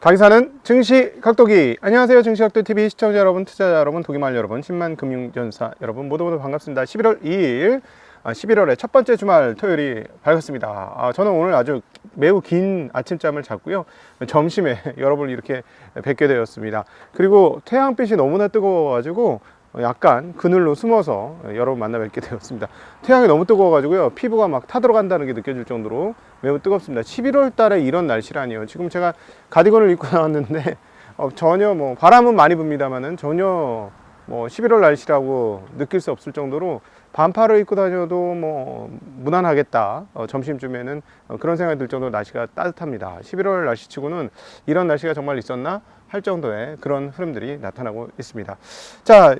강의사는 증시 각도기. 안녕하세요. 증시 각도 TV 시청자 여러분, 투자자 여러분, 도기말 여러분, 10만 금융전사 여러분 모두 반갑습니다. 11월 2일 11월의 첫 번째 주말 토요일이 밝았습니다. 저는 오늘 아주 매우 긴 아침잠을 잤고요. 점심에 여러분을 이렇게 뵙게 되었습니다. 그리고 태양빛이 너무나 뜨거워가지고 약간 그늘로 숨어서 여러분 만나 뵙게 되었습니다. 태양이 너무 뜨거워가지고요, 피부가 막 타들어간다는 게 느껴질 정도로 매우 뜨겁습니다. 11월 달에 이런 날씨라니요. 지금 제가 가디건을 입고 나왔는데 전혀 뭐 바람은 많이 붑니다만은 전혀 뭐 11월 날씨라고 느낄 수 없을 정도로 반팔을 입고 다녀도 뭐 무난하겠다, 점심쯤에는 그런 생각이 들 정도로 날씨가 따뜻합니다. 11월 날씨치고는 이런 날씨가 정말 있었나 할 정도의 그런 흐름들이 나타나고 있습니다. 자,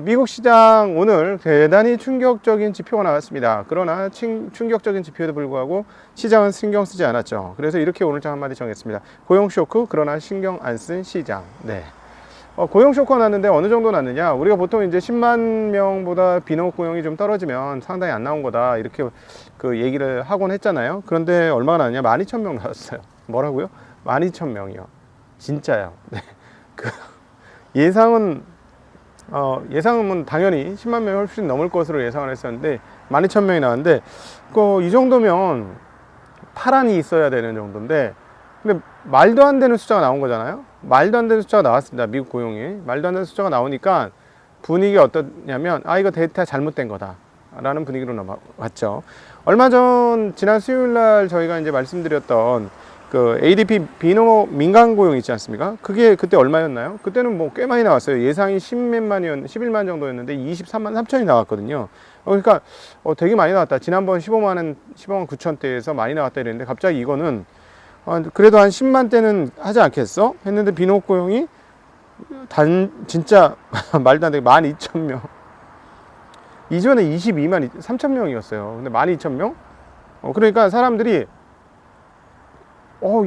미국 시장 오늘 대단히 충격적인 지표가 나왔습니다. 그러나 충격적인 지표에도 불구하고 시장은 신경 쓰지 않았죠. 그래서 이렇게 오늘 장 한마디 정했습니다. 고용 쇼크, 그러나 신경 안 쓴 시장. 네. 고용 쇼크가 났는데 어느 정도 났느냐? 우리가 보통 이제 10만 명보다 비농업 고용이 좀 떨어지면 상당히 안 나온 거다, 이렇게 그 얘기를 하곤 했잖아요. 그런데 얼마가 나왔냐? 12,000명 나왔어요. 뭐라고요? 12,000명이요. 진짜요. 네. 그 예상은 당연히 10만 명이 훨씬 넘을 것으로 예상을 했었는데 12,000명이 나왔는데, 이 정도면 파란이 있어야 되는 정도인데, 근데 말도 안 되는 숫자가 나온 거잖아요. 말도 안 되는 숫자가 나왔습니다. 미국 고용이 말도 안 되는 숫자가 나오니까 분위기가 어떠냐면, 이거 데이터 잘못된 거다 라는 분위기로 넘어갔죠. 얼마 전 지난 수요일 날 저희가 이제 말씀드렸던 그 ADP 비농업 민간 고용 있지 않습니까? 그게 그때 얼마였나요? 그때는 뭐 꽤 많이 나왔어요. 예상이 11만 정도였는데 23만 3천이 나왔거든요. 그러니까 되게 많이 나왔다. 지난번 15만 9천대에서 많이 나왔다 이랬는데, 갑자기 이거는 그래도 한 10만 대는 하지 않겠어? 했는데 비농업 고용이 진짜 말도 안 되게 12,000명. 이전에 22만 3천 명이었어요. 근데 12,000명? 그러니까 사람들이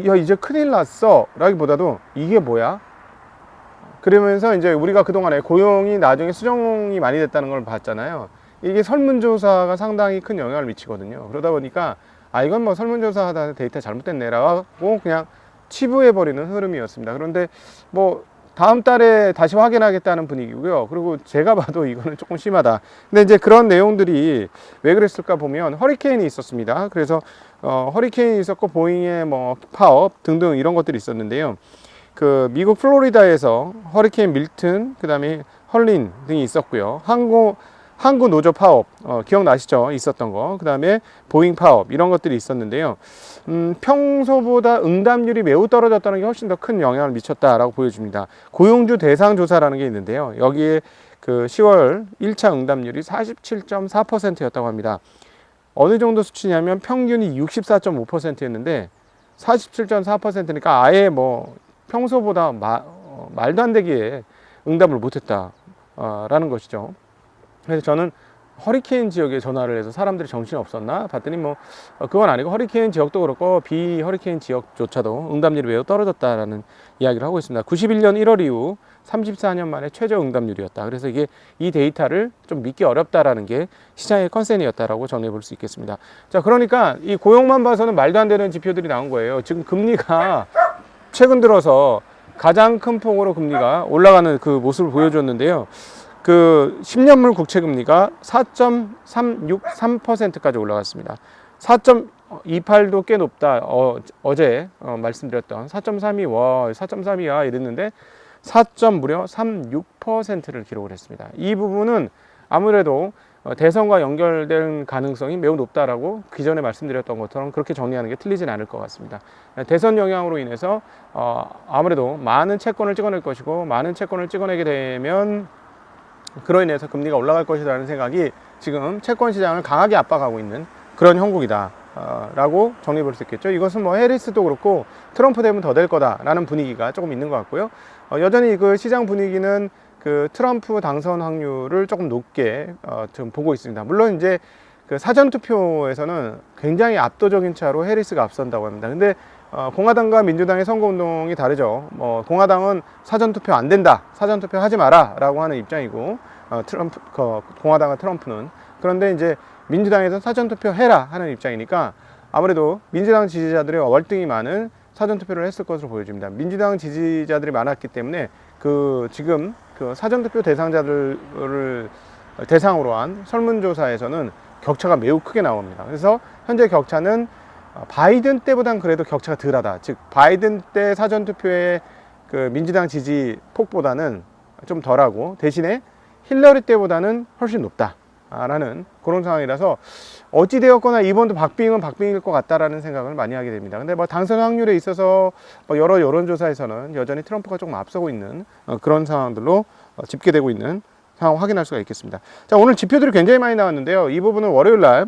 야, 이제 큰일 났어 라기보다도 이게 뭐야? 그러면서 이제 우리가 그동안에 고용이 나중에 수정이 많이 됐다는 걸 봤잖아요. 이게 설문조사가 상당히 큰 영향을 미치거든요. 그러다 보니까 이건 뭐 설문조사 하다 데이터 잘못됐네 라고 그냥 치부해버리는 흐름이었습니다. 그런데 뭐 다음 달에 다시 확인하겠다는 분위기고요. 그리고 제가 봐도 이거는 조금 심하다. 근데 이제 그런 내용들이 왜 그랬을까 보면 허리케인이 있었습니다. 그래서 허리케인이 있었고 보잉의 뭐 파업 등등 이런 것들이 있었는데요. 그 미국 플로리다에서 허리케인 밀튼, 그다음에 헐린 등이 있었고요. 항구 노조 파업, 기억나시죠? 있었던 거. 그 다음에 보잉 파업, 이런 것들이 있었는데요. 평소보다 응답률이 매우 떨어졌다는 게 훨씬 더 큰 영향을 미쳤다라고 보여집니다. 고용주 대상 조사라는 게 있는데요. 여기에 그 10월 1차 응답률이 47.4%였다고 합니다. 어느 정도 수치냐면 평균이 64.5%였는데 47.4%니까 아예 뭐 평소보다 말도 안 되게 응답을 못했다라는 것이죠. 그래서 저는 허리케인 지역에 전화를 해서 사람들이 정신이 없었나 봤더니 뭐 그건 아니고, 허리케인 지역도 그렇고 비허리케인 지역조차도 응답률이 매우 떨어졌다라는 이야기를 하고 있습니다. 91년 1월 이후 34년 만에 최저 응답률이었다. 그래서 이 데이터를 좀 믿기 어렵다라는 게 시장의 컨센이었다라고 정리해 볼 수 있겠습니다. 자, 그러니까 이 고용만 봐서는 말도 안 되는 지표들이 나온 거예요. 지금 금리가 최근 들어서 가장 큰 폭으로 금리가 올라가는 그 모습을 보여줬는데요. 그 10년물 국채 금리가 4.363%까지 올라갔습니다. 4.28도 꽤 높다. 어제 말씀드렸던 4.32야 이랬는데 무려 36%를 기록을 했습니다. 이 부분은 아무래도 대선과 연결된 가능성이 매우 높다라고 기존에 말씀드렸던 것처럼 그렇게 정리하는 게 틀리진 않을 것 같습니다. 대선 영향으로 인해서 아무래도 많은 채권을 찍어낼 것이고, 많은 채권을 찍어내게 되면 그로 인해서 금리가 올라갈 것이라는 생각이 지금 채권 시장을 강하게 압박하고 있는 그런 형국이다 라고 정리해 볼 수 있겠죠. 이것은 뭐 해리스도 그렇고 트럼프 되면 더 될 거다라는 분위기가 조금 있는 것 같고요. 여전히 그 시장 분위기는 그 트럼프 당선 확률을 조금 높게 좀 보고 있습니다. 물론 이제 그 사전투표에서는 굉장히 압도적인 차로 해리스가 앞선다고 합니다. 근데 공화당과 민주당의 선거운동이 다르죠. 공화당은 사전투표 안 된다, 사전투표 하지 마라 라고 하는 입장이고, 공화당과 트럼프는. 그런데 이제 민주당에서 사전투표 해라 하는 입장이니까 아무래도 민주당 지지자들의 월등히 많은 사전투표를 했을 것으로 보여집니다. 민주당 지지자들이 많았기 때문에 지금 사전투표 대상자들을 대상으로 한 설문조사에서는 격차가 매우 크게 나옵니다. 그래서 현재 격차는 바이든 때보단 그래도 격차가 덜하다. 즉 바이든 때 사전투표의 민주당 지지 폭보다는 좀 덜하고 대신에 힐러리 때보다는 훨씬 높다 라는 그런 상황이라서 어찌되었거나 이번도 박빙은 박빙일 것 같다라는 생각을 많이 하게 됩니다. 근데 뭐 당선 확률에 있어서 여러 여론조사에서는 여전히 트럼프가 조금 앞서고 있는 그런 상황들로 집계되고 있는 상황 확인할 수가 있겠습니다. 자, 오늘 지표들이 굉장히 많이 나왔는데요. 이 부분은 월요일날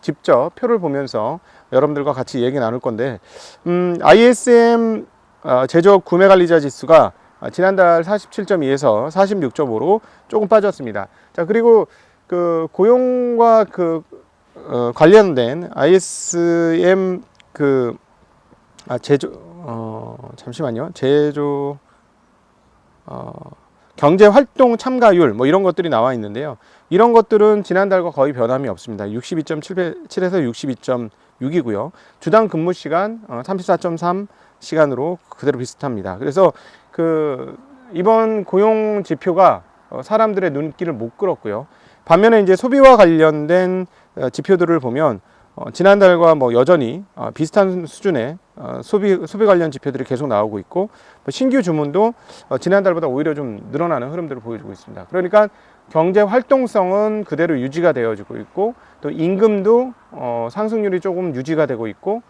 직접 표를 보면서 여러분들과 같이 얘기 나눌 건데 ISM 제조업 구매관리자 지수가 지난달 47.2에서 46.5로 조금 빠졌습니다. 자, 그리고 고용과 관련된 ISM 잠시만요. 경제활동 참가율 뭐 이런 것들이 나와 있는데요. 이런 것들은 지난달과 거의 변함이 없습니다. 62.7에서 62.6이고요. 주당 근무 시간 34.3 시간으로 그대로 비슷합니다. 그래서 이번 고용 지표가 사람들의 눈길을 못 끌었고요. 반면에 이제 소비와 관련된 지표들을 보면 지난달과 뭐 여전히 비슷한 수준의 소비 관련 지표들이 계속 나오고 있고 신규 주문도 지난달보다 오히려 좀 늘어나는 흐름들을 보여주고 있습니다. 그러니까 경제 활동성은 그대로 유지가 되어지고 있고 또 임금도 상승률이 조금 유지가 되고 있고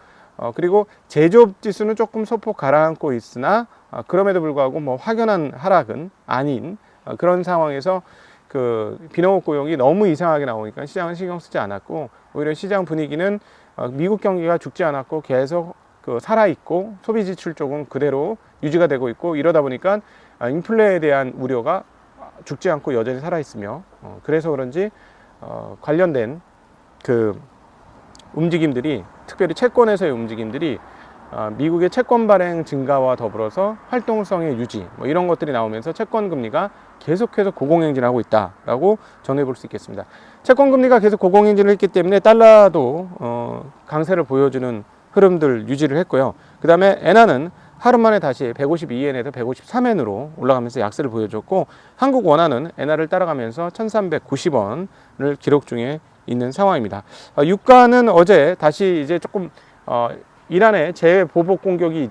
그리고 제조업 지수는 조금 소폭 가라앉고 있으나 그럼에도 불구하고 뭐 확연한 하락은 아닌 그런 상황에서 비농업 고용이 너무 이상하게 나오니까 시장은 신경 쓰지 않았고 오히려 시장 분위기는 미국 경기가 죽지 않았고 계속 살아있고 소비 지출 쪽은 그대로 유지가 되고 있고 이러다 보니까 인플레에 대한 우려가 죽지 않고 여전히 살아있으며 그래서 그런지 관련된 움직임들이 특별히 채권에서의 움직임들이 미국의 채권 발행 증가와 더불어서 활동성의 유지 뭐 이런 것들이 나오면서 채권 금리가 계속해서 고공행진하고 있다라고 전해 볼 수 있겠습니다. 채권 금리가 계속 고공행진을 했기 때문에 달러도 강세를 보여주는 흐름들 유지를 했고요. 그 다음에 엔화는 하루 만에 다시 152엔에서 153엔으로 올라가면서 약세를 보여줬고 한국 원화는 엔화를 따라가면서 1390원을 기록 중에 있는 상황입니다. 유가는 어제 다시 이제 조금 이란의 재보복 공격이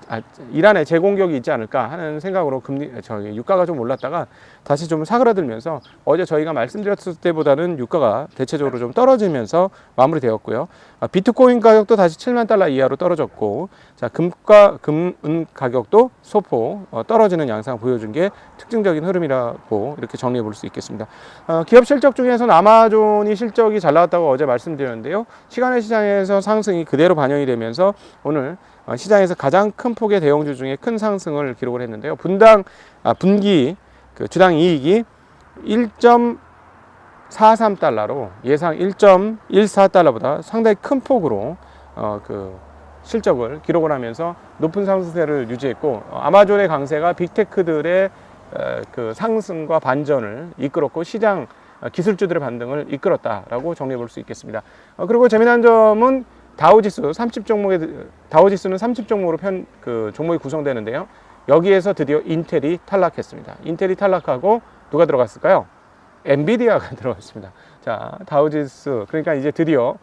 이란의 재공격이 있지 않을까 하는 생각으로 유가가 좀 올랐다가 다시 좀 사그라들면서 어제 저희가 말씀드렸을 때보다는 유가가 대체적으로 좀 떨어지면서 마무리되었고요. 비트코인 가격도 다시 7만 달러 이하로 떨어졌고 자, 금, 은 가격도 소폭 떨어지는 양상 보여준 게 특징적인 흐름이라고 이렇게 정리해 볼 수 있겠습니다. 기업 실적 중에서는 아마존이 실적이 잘 나왔다고 어제 말씀드렸는데요. 시간의 시장에서 상승이 그대로 반영이 되면서 오늘 시장에서 가장 큰 폭의 대형주 중에 큰 상승을 기록을 했는데요. 분기 주당 이익이 1.43달러로 예상 1.14달러보다 상당히 큰 폭으로 실적을 기록을 하면서 높은 상승세를 유지했고 아마존의 강세가 빅테크들의 상승과 반전을 이끌었고 시장 기술주들의 반등을 이끌었다라고 정리해 볼 수 있겠습니다. 그리고 재미난 점은 다우지수는 30종목으로 종목이 구성되는데요. 여기에서 드디어 인텔이 탈락했습니다. 인텔이 탈락하고 누가 들어갔을까요? 엔비디아가 들어갔습니다. 자, 다우지수 그러니까 이제 드디어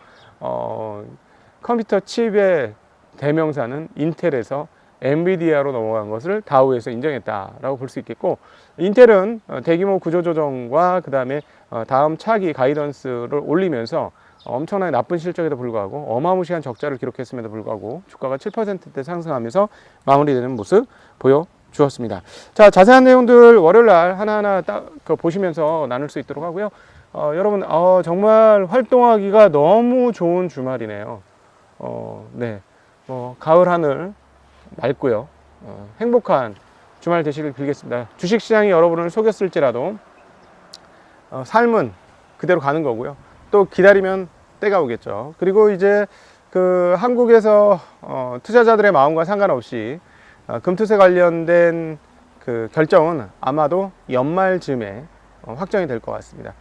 컴퓨터 칩의 대명사는 인텔에서 엔비디아로 넘어간 것을 다우에서 인정했다라고 볼 수 있겠고 인텔은 대규모 구조조정과 그 다음에 다음 차기 가이던스를 올리면서 엄청나게 나쁜 실적에도 불구하고 어마무시한 적자를 기록했음에도 불구하고 주가가 7%대 상승하면서 마무리되는 모습 보여주었습니다. 자, 자세한 내용들 월요일날 하나하나 보시면서 나눌 수 있도록 하고요. 여러분 정말 활동하기가 너무 좋은 주말이네요. 네, 가을 하늘 맑고요. 행복한 주말 되시길 빌겠습니다. 주식시장이 여러분을 속였을지라도 삶은 그대로 가는 거고요. 또 기다리면 때가 오겠죠. 그리고 이제 한국에서 투자자들의 마음과 상관없이 금투세 관련된 결정은 아마도 연말쯤에 확정이 될 것 같습니다.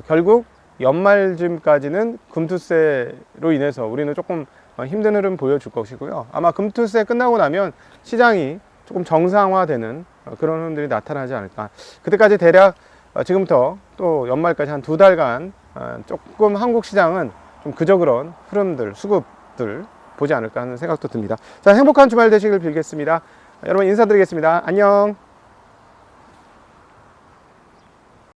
결국 연말쯤까지는 금투세로 인해서 우리는 조금 힘든 흐름 보여줄 것이고요. 아마 금투세 끝나고 나면 시장이 조금 정상화되는 그런 흐름들이 나타나지 않을까. 그때까지 대략 지금부터 또 연말까지 한 2달간 조금 한국 시장은 좀 그저 그런 흐름들, 수급들 보지 않을까 하는 생각도 듭니다. 자, 행복한 주말 되시길 빌겠습니다. 여러분 인사드리겠습니다. 안녕.